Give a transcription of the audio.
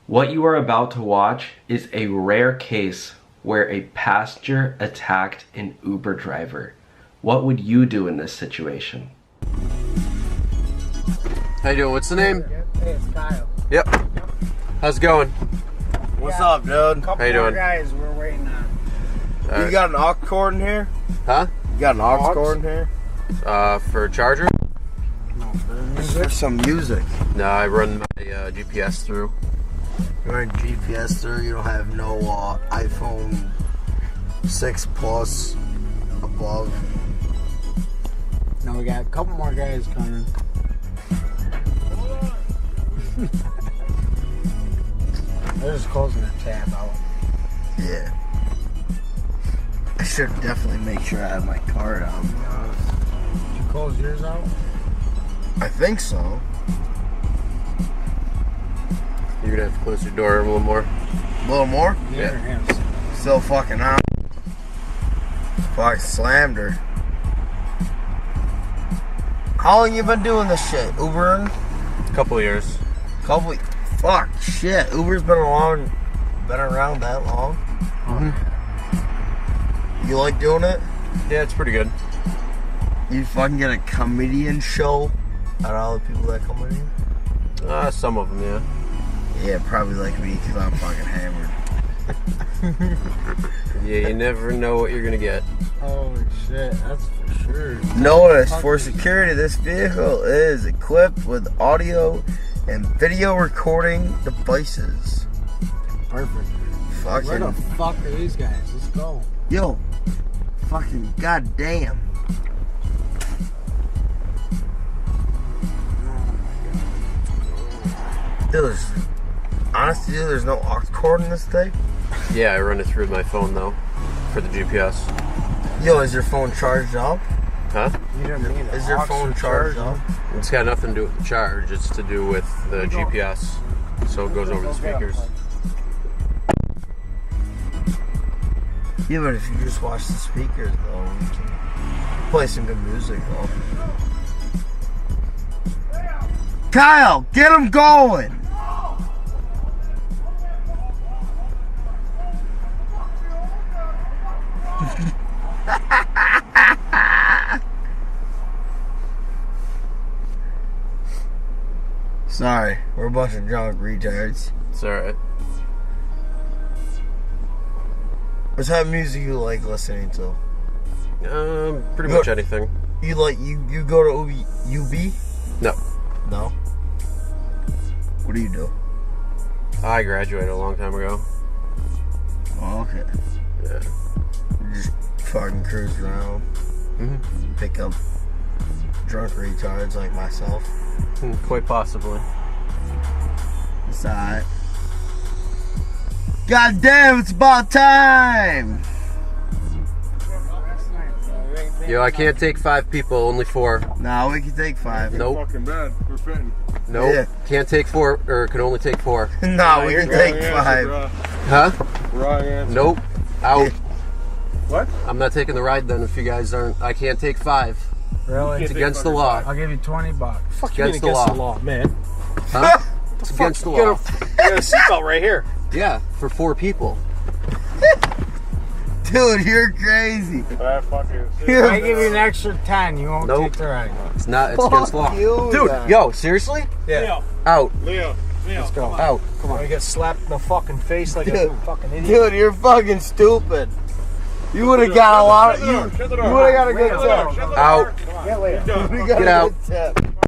What you are about to watch is a rare case where a passenger attacked an Uber driver. What would you do in this situation? How you doing? What's the name? Hey, it's Kyle. Yep. How's it going? What's up, dude? How you doing? Guys we're waiting on. You got an aux cord in here? Huh? You got an aux cord in here? For a charger? No, for For some music. No, I run my GPS through. You run GPS through, you don't have no iPhone 6 Plus above. No, we got a couple more guys coming. They're just closing that tab out. Yeah. I should definitely make sure I have my card on, to be honest. Did you close yours out? I think so. You're gonna have to close your door a little more. A little more? Yeah. Still fucking out. Fuck, slammed her. How long you been doing this shit? Ubering? A couple of years. Fuck, shit. Uber's been around that long? Mm-hmm. You like doing it? Yeah, it's pretty good. You fucking get a comedian show out of all the people that come with you? Some of them, yeah. Yeah, probably like me because I'm fucking hammered. Yeah, you never know what you're gonna get. Holy shit, that's for sure. Notice, for security, this vehicle is equipped with audio and video recording devices. Perfect. Where the Fucking, fuck are these guys? Let's go. yo, fucking goddamn. Dude, honestly, dude, there's no aux cord in this thing? Yeah, I run it through my phone though, for the GPS. Yo, is your phone charged up? Huh? You didn't mean it. Is your phone charged up? It's got nothing to do with the charge. It's to do with the GPS, so it goes over the speakers. Yeah, but if you just watch the speakers, though, you can play some good music, though. Kyle, get him going! Sorry, we're a bunch of drunk retards. It's alright. What type of music you like listening to? Pretty much anything. You go to UB? No. No? What do you do? I graduated a long time ago. Oh, okay. Yeah. You just fucking cruise around. Mm-hmm. Pick up drunk retards like myself. Quite possibly. It's alright. God damn, it's about time! Yo, I can't take 5 people, only 4. Nah, we can take 5. Nope. Fucking bad. We're fitting. Nope. Yeah. Can't take 4, or can only take 4. Nah, we can take 5. Huh? Wrong answer. Nope. Out. What? I'm not taking the ride then if you guys aren't. I can't take 5. Really? It's against the law. I'll give you $20. Fuck Against you mean the against law. the law, man? Huh? It's against the You law. got a seatbelt right here. Yeah, for 4 people. Dude, you're crazy. Fuck you. If I give you an extra 10, you won't Nope. take the ride. It's not. It's against the law. You, Dude, guys. yo, seriously? Yeah. Out. Leo. Let's go. Out. Come on. You get slapped in the fucking face like Dude. a fucking idiot. Dude, you're fucking stupid. You would have got a lot of... You would have got a good tip. Out. Get later. You would've got Get a out. good tip.